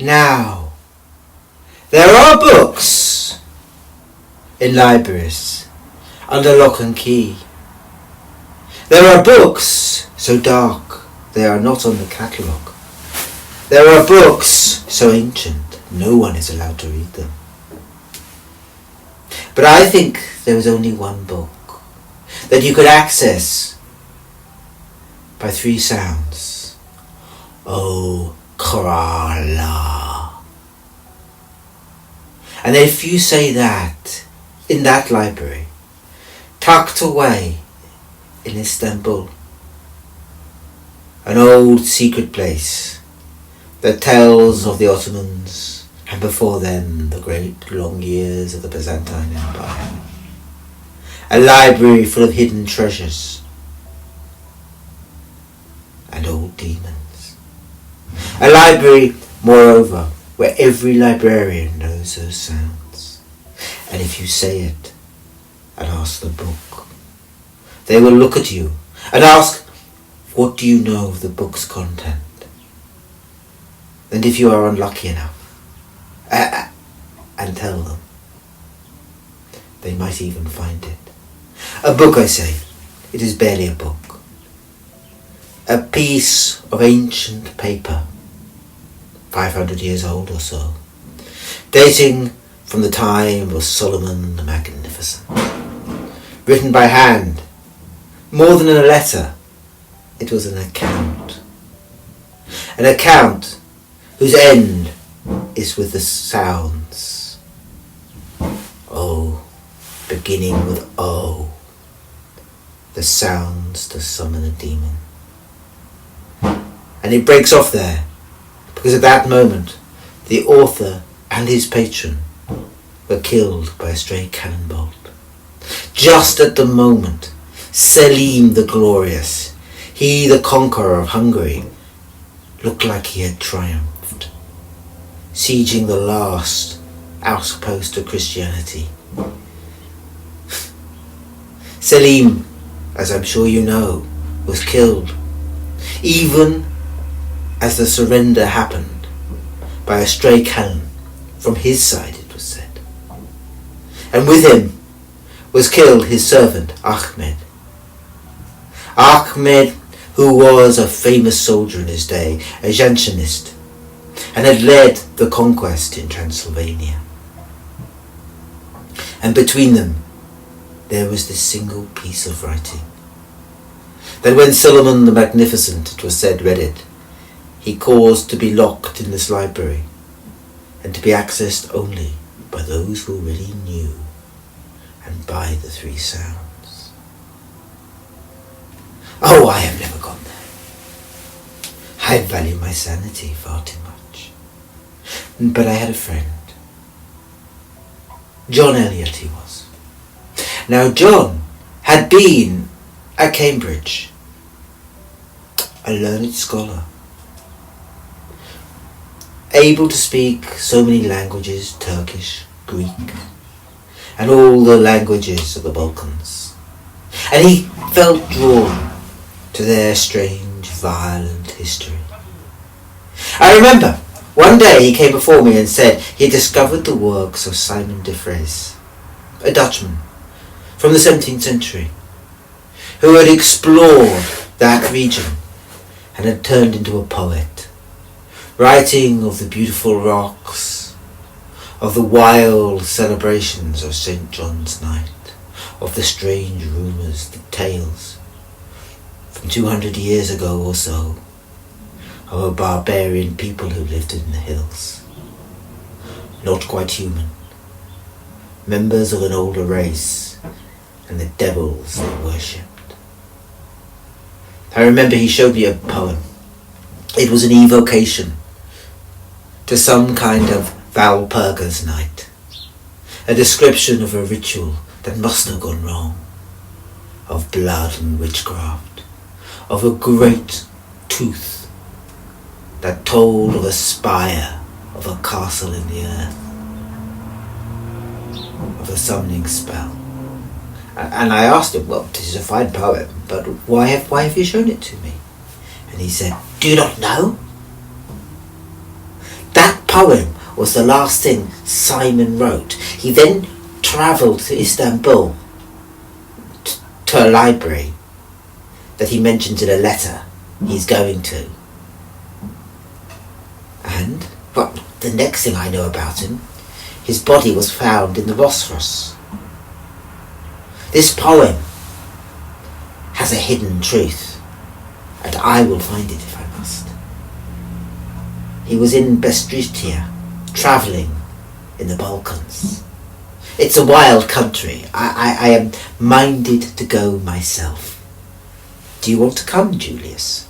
Now, there are books in libraries under lock and key. There are books so dark they are not on the catalogue. There are books so ancient no one is allowed to read them. But I think there is only one book that you could access by three sounds. Oh, Krala. And if you say that in that library, tucked away in Istanbul, an old secret place that tells of the Ottomans and before them the great long years of the Byzantine Empire, a library full of hidden treasures and old demons, a library, moreover, where every librarian knows those sounds, and if you say it and ask the book, they will look at you and ask, what do you know of the book's content? And if you are unlucky enough, and tell them, they might even find it. A book, I say, it is barely a book. A piece of ancient paper, 500 years old or so, dating from the time of Solomon the Magnificent, written by hand. More than a letter, it was an account. An account whose end is with the sounds. Oh, beginning with O, the sounds to summon a demon. And it breaks off there, because at that moment, the author and his patron were killed by a stray cannon bolt. Just at the moment, Selim the Glorious, he the conqueror of Hungary, looked like he had triumphed, sieging the last outpost of Christianity. Selim, as I'm sure you know, was killed, even as the surrender happened, by a stray cannon from his side, it was said. And with him was killed his servant Ahmed. Ahmed, who was a famous soldier in his day, a Jansenist, and had led the conquest in Transylvania. And between them there was this single piece of writing, that when Solomon the Magnificent, it was said, read it, he caused to be locked in this library and to be accessed only by those who already knew and by the three sounds. Oh, I have never gone there. I value my sanity far too much. But I had a friend. John Eliot he was. Now John had been at Cambridge, a learned scholar, able to speak so many languages, Turkish, Greek, and all the languages of the Balkans. And he felt drawn to their strange, violent history. I remember one day he came before me and said he had discovered the works of Simon de Vries, a Dutchman from the 17th century, who had explored that region and had turned into a poet, writing of the beautiful rocks, of the wild celebrations of St. John's Night, of the strange rumours, the tales from 200 years ago or so, of a barbarian people who lived in the hills, not quite human, members of an older race, and the devils they worshipped. I remember he showed me a poem. It was an evocation to some kind of Walpurgis night, a description of a ritual that must have gone wrong, of blood and witchcraft, of a great tooth that told of a spire of a castle in the earth, of a summoning spell. And I asked him, well, this is a fine poem, but why have you shown it to me? And he said, do you not know? That poem was the last thing Simon wrote. He then travelled to Istanbul to a library that he mentions in a letter he's going to. And, well, the next thing I know about him, his body was found in the Bosphorus. This poem has a hidden truth, and I will find it if I must. He was in Bestritia, travelling in the Balkans. It's a wild country. I am minded to go myself. Do you want to come, Julius?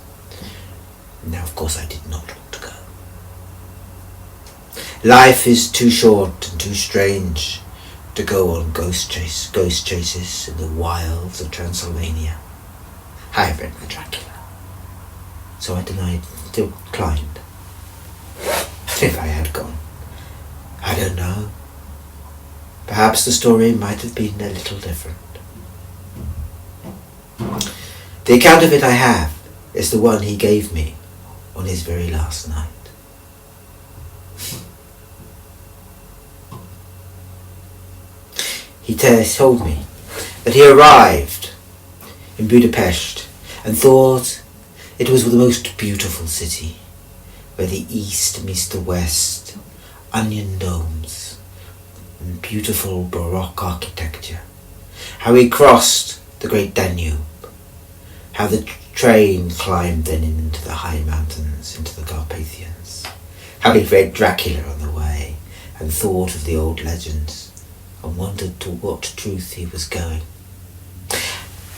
Now, of course, I did not want to go. Life is too short and too strange to go on ghost chases in the wilds of Transylvania. I have read my Dracula, so I declined. If I had gone, I don't know. Perhaps the story might have been a little different. The account of it I have is the one he gave me on his very last night. He told me that he arrived in Budapest and thought it was the most beautiful city, where the east meets the west, onion domes and beautiful Baroque architecture. How he crossed the great Danube, how the train climbed then into the high mountains, into the Carpathians, how he read Dracula on the way and thought of the old legends and wondered to what truth he was going.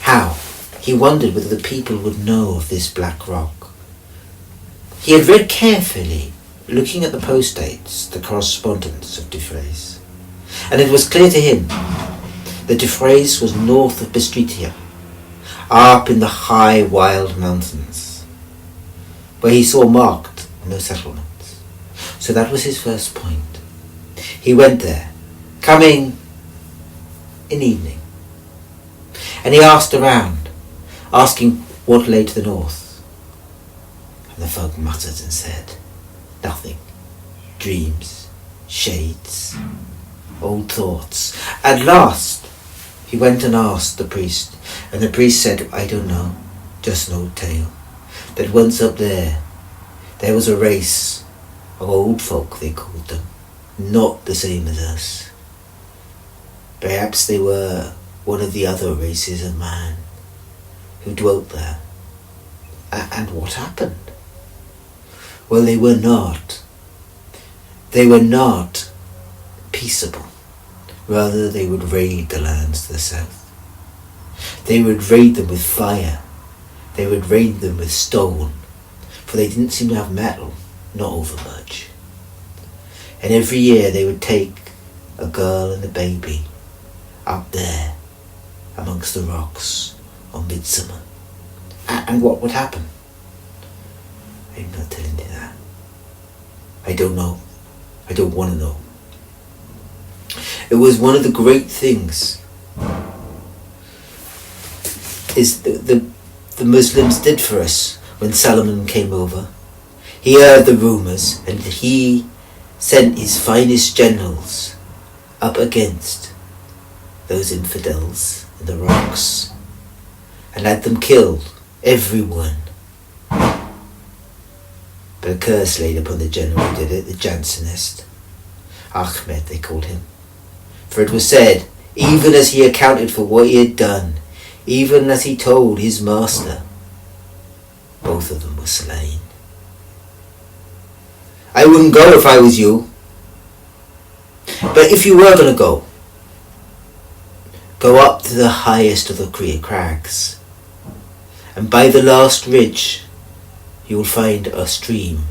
How he wondered whether the people would know of this black rock. He had read carefully, looking at the post dates, the correspondence of Defrays, and it was clear to him that Defrays was north of Bestritia, up in the high wild mountains, where he saw marked no settlements. So that was his first point. He went there, coming in evening, and he asked around, asking what lay to the north. And the folk muttered and said, nothing. Dreams, shades, old thoughts. At last, he went and asked the priest, and the priest said, I don't know, just an old tale, that once up there was a race of old folk, they called them, not the same as us. Perhaps they were one of the other races of man who dwelt there. And what happened? Well, they were not peaceable. Rather, they would raid the lands to the south. They would raid them with fire. They would raid them with stone, for they didn't seem to have metal, not over much. And every year they would take a girl and a baby up there amongst the rocks on midsummer. And what would happen? I'm not telling you that. I don't know. I don't want to know. It was one of the great things is the Muslims did for us when Solomon came over. He heard the rumours and he sent his finest generals up against those infidels in the rocks and had them killed, everyone. But a curse laid upon the general who did it, the Jansenist. Ahmed they called him. For it was said, even as he accounted for what he had done, even as he told his master, both of them were slain. I wouldn't go if I was you. But if you were going to go up to the highest of the crags, and by the last ridge you will find a stream.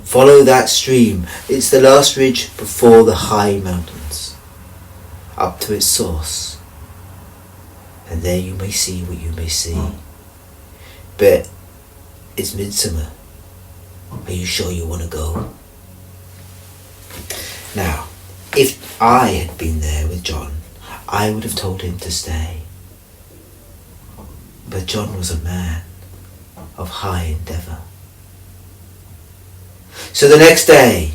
Follow that stream. It's the last ridge before the high mountains, up to its source. And there you may see what you may see. But it's midsummer. Are you sure you want to go? Now, if I had been there with John, I would have told him to stay. But John was a man of high endeavour. So the next day,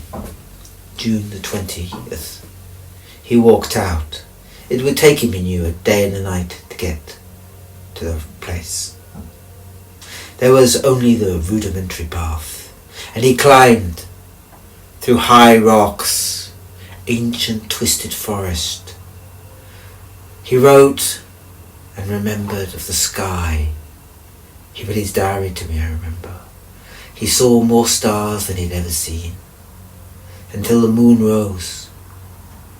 June the 20th, he walked out. It would take him, he knew, a day and a night to get to the place. There was only the rudimentary path, and he climbed through high rocks, ancient twisted forest. He wrote and remembered of the sky. He read his diary to me, I remember. He saw more stars than he'd ever seen, until the moon rose,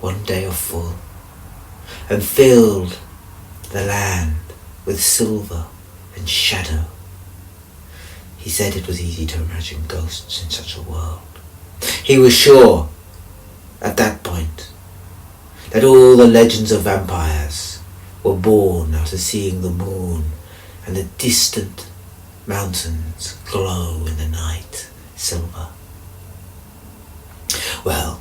one day of full, and filled the land with silver and shadow. He said it was easy to imagine ghosts in such a world. He was sure, at that point, that all the legends of vampires were born out of seeing the moon and the distant mountains glow in the night silver. Well,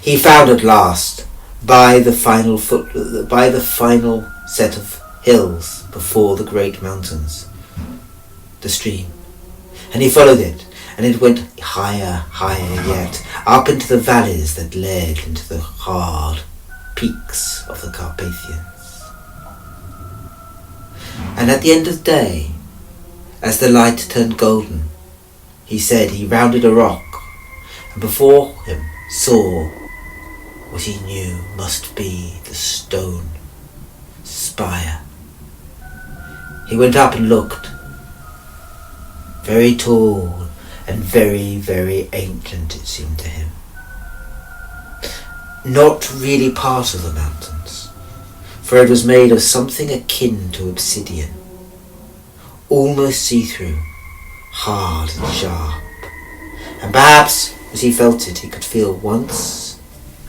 he found at last, by the final set of hills before the great mountains, the stream, and he followed it, and it went higher, higher yet, up into the valleys that led into the hard peaks of the Carpathians. And at the end of the day, as the light turned golden, he said he rounded a rock, and before him saw what he knew must be the stone spire. He went up and looked. Very tall and very, very ancient it seemed to him. Not really part of the mountains, for it was made of something akin to obsidian, almost see-through, hard and sharp, and perhaps as he felt it he could feel once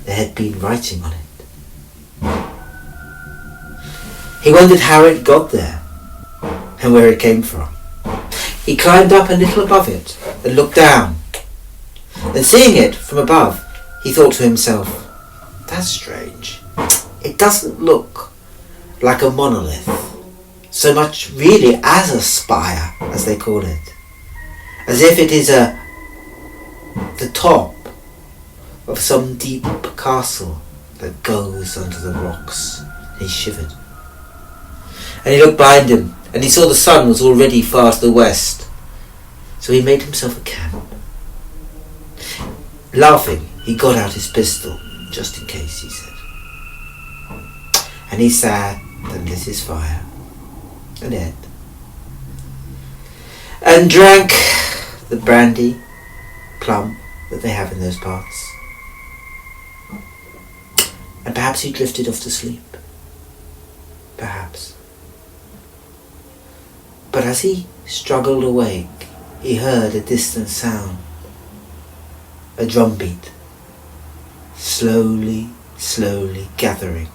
there had been writing on it. He wondered how it got there and where it came from. He climbed up a little above it and looked down, and seeing it from above he thought to himself, that's strange. It doesn't look like a monolith so much really as a spire, as they call it, as if it is the top of some deep castle that goes under the rocks. He shivered, and he looked behind him, and he saw the sun was already far to the west, so he made himself a camp. Laughing, he got out his pistol, just in case, he said, and he sat and lit his fire, and ate, and drank the brandy plum that they have in those parts, and perhaps he drifted off to sleep, perhaps. But as he struggled awake, he heard a distant sound, a drumbeat, slowly, slowly gathering.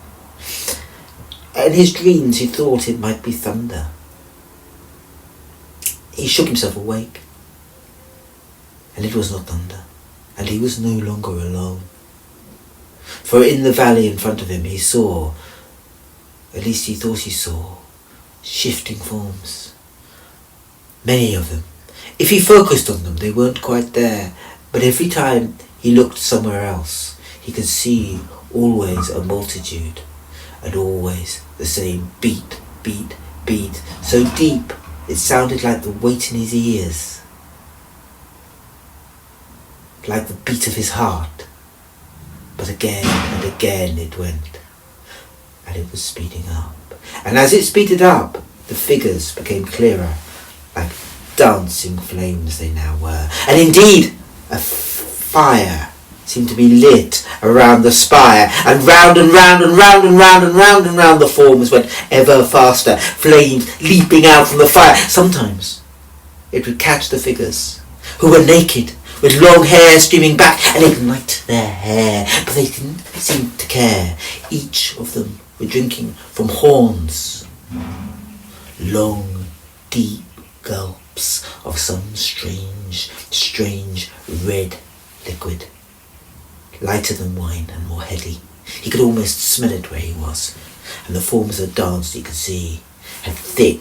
In his dreams he thought it might be thunder. He shook himself awake, and it was not thunder, and he was no longer alone. For in the valley in front of him he saw, at least he thought he saw, shifting forms. Many of them. If he focused on them, they weren't quite there, but every time he looked somewhere else, he could see always a multitude, and always the same beat, beat, beat, so deep it sounded like the weight in his ears, like the beat of his heart. But again and again it went, and it was speeding up. And as it speeded up, the figures became clearer, like dancing flames they now were. And indeed, a fire seemed to be lit around the spire, and round and round and round and round and round and round the forms went ever faster, flames leaping out from the fire. Sometimes it would catch the figures, who were naked, with long hair streaming back, and ignite their hair, but they didn't seem to care. Each of them were drinking from horns, long, deep gulps of some strange red liquid, lighter than wine and more heady. He could almost smell it where he was, and the forms that danced, he could see, had thick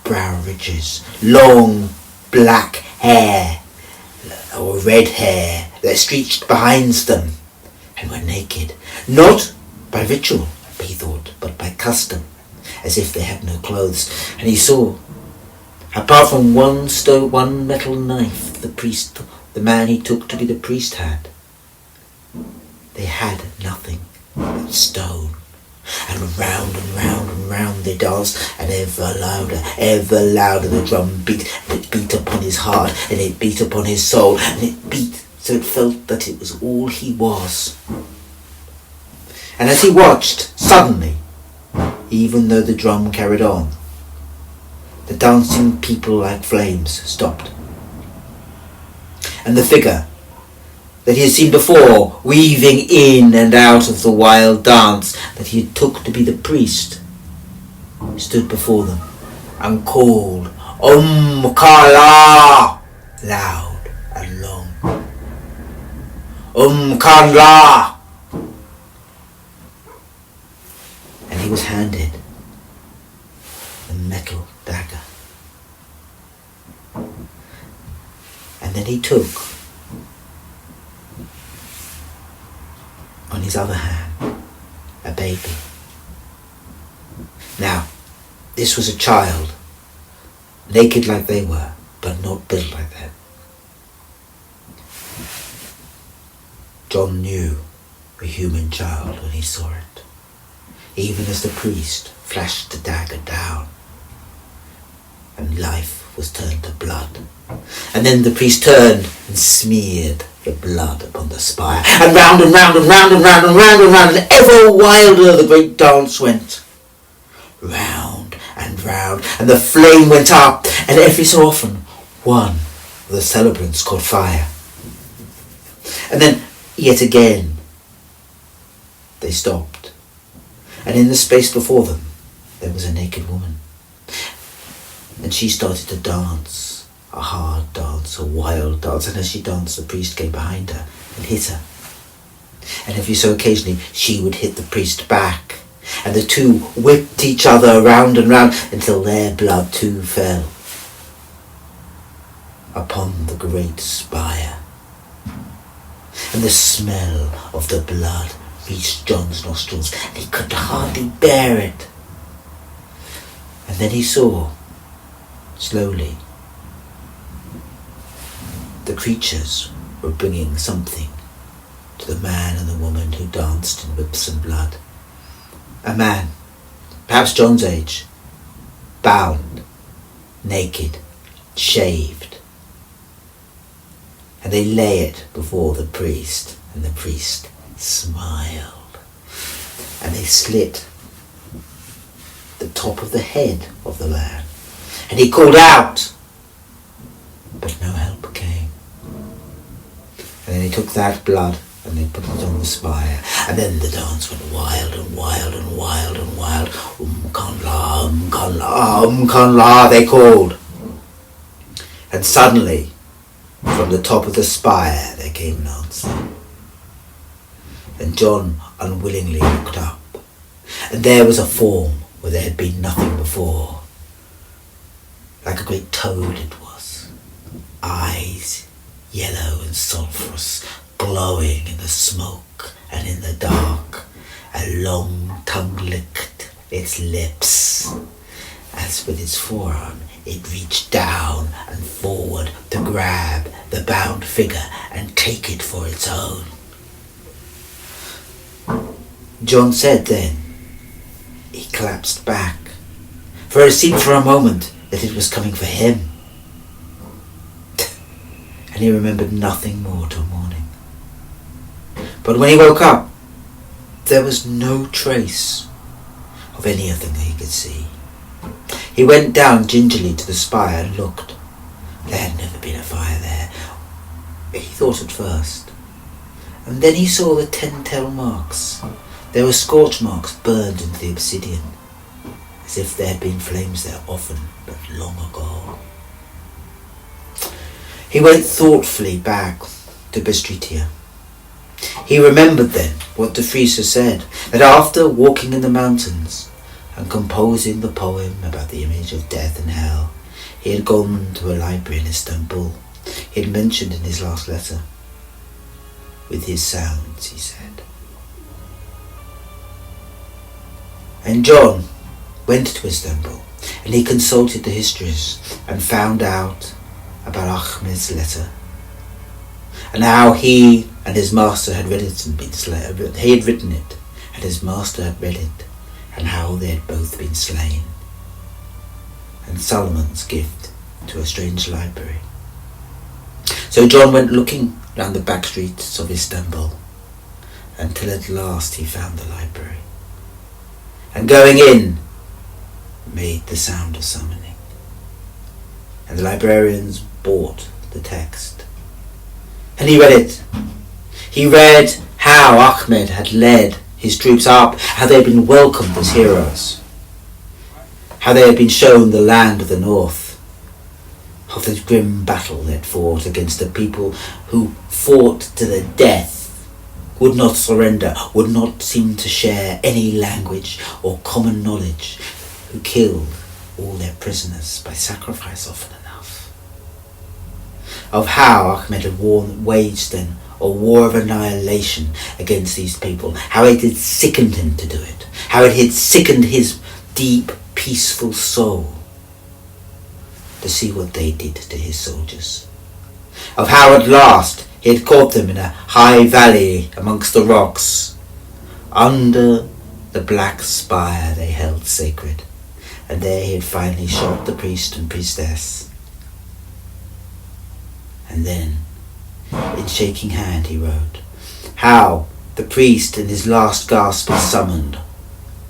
brow ridges, long black hair, or red hair that stretched behind them, and were naked, not by ritual, he thought, but by custom, as if they had no clothes. And he saw, apart from one metal knife the man he took to be the priest had, they had nothing but stone. And round and round and round they danced, and ever louder the drum beat, and it beat upon his heart, and it beat upon his soul, and it beat so it felt that it was all he was. And as he watched, suddenly, even though the drum carried on, the dancing people like flames stopped. And the figure that he had seen before, weaving in and out of the wild dance that he had took to be the priest, stood before them and called, Kala, loud and long. Kala. And he was handed a metal dagger. And then he took, on his other hand, a baby. Now, this was a child, naked like they were, but not built like that. John knew a human child when he saw it, even as the priest flashed the dagger down, and life was turned to blood. And then the priest turned and smeared the blood upon the spire, and round and round and round and round and round and round, and ever wilder the great dance went. Round and round, and the flame went up, and every so often one of the celebrants caught fire. And then yet again they stopped, and in the space before them there was a naked woman, and she started to dance, a hard dance, a wild dance, and as she danced the priest came behind her and hit her, and every so occasionally she would hit the priest back, and the two whipped each other round and round until their blood too fell upon the great spire. And the smell of the blood reached John's nostrils, and he could hardly bear it. And then he saw, slowly, the creatures were bringing something to the man and the woman who danced in whips and blood. A man, perhaps John's age, bound, naked, shaved. And they lay it before the priest, and the priest smiled. And they slit the top of the head of the man, and he called out, but no help came. And then he took that blood and they put it on the spire, and then the dance went wild and wild and wild and wild. Kanla, they called. And suddenly, from the top of the spire there came an answer. And John unwillingly looked up, and there was a form where there had been nothing before. Like a great toad it was, eyes yellow and sulphurous, glowing in the smoke and in the dark. A long tongue licked its lips, as with its forearm it reached down and forward to grab the bound figure and take it for its own. John said then, he collapsed back, for it seemed for a moment that it was coming for him. And he remembered nothing more till morning. But when he woke up, there was no trace of anything that he could see. He went down gingerly to the spire and looked. There had never been a fire there, he thought at first. And then he saw the telltale marks. There were scorch marks burned into the obsidian, as if there had been flames there often, but long ago. He went thoughtfully back to Bestritia. He remembered then what the Friese said, that after walking in the mountains and composing the poem about the image of death and hell, he had gone to a library in Istanbul he had mentioned in his last letter. With his sounds, he said. And John went to Istanbul, and he consulted the histories and found out about Ahmed's letter, and how he and his master had read it and been slain. He had written it, and his master had read it, and how they had both been slain. And Solomon's gift to a strange library. So John went looking round the back streets of Istanbul, until at last he found the library, and going in, made the sound of summoning. And the librarians bought the text, and he read it. He read how Ahmed had led his troops up, how they had been welcomed as heroes, how they had been shown the land of the north, of the grim battle they had fought against the people who fought to the death, would not surrender, would not seem to share any language or common knowledge, who killed all their prisoners by sacrifice often enough. Of how Ahmed had waged then a war of annihilation against these people, how it had sickened him to do it, how it had sickened his deep, peaceful soul to see what they did to his soldiers. Of how at last he had caught them in a high valley amongst the rocks, under the black spire they held sacred, and there he had finally shot the priest and priestess. And then, in shaking hand, he wrote how the priest in his last gasp is summoned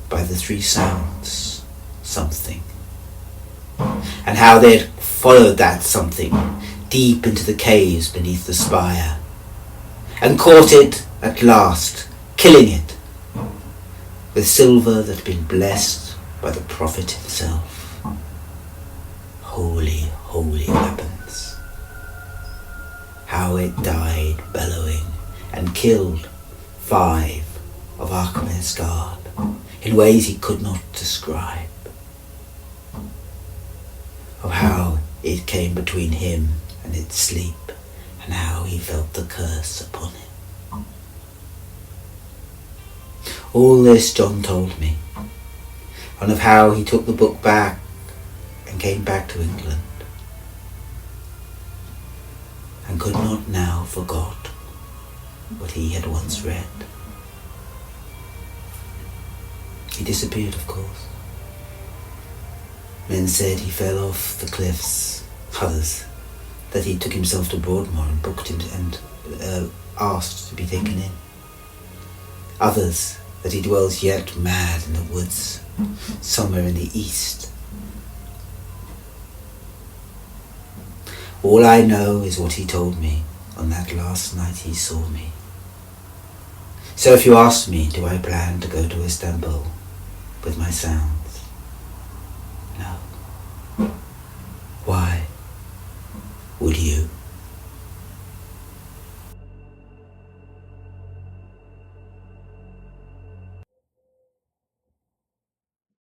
by the three sounds, something, and how they had followed that something deep into the caves beneath the spire, and caught it at last, killing it with silver that had been blessed by the prophet himself. Holy, holy weapons. How it died bellowing and killed 5 of Ahmed's guard in ways he could not describe. Of how it came between him and its sleep, and how he felt the curse upon him. All this John told me, and of how he took the book back and came back to England, and could not now forgot what he had once read. He disappeared, of course. Men said he fell off the cliffs, others that he took himself to Broadmoor and booked him and asked to be taken in. Others that he dwells yet mad in the woods, somewhere in the east. All I know is what he told me on that last night he saw me. So if you ask me, do I plan to go to Istanbul with my sounds? No. Why would you?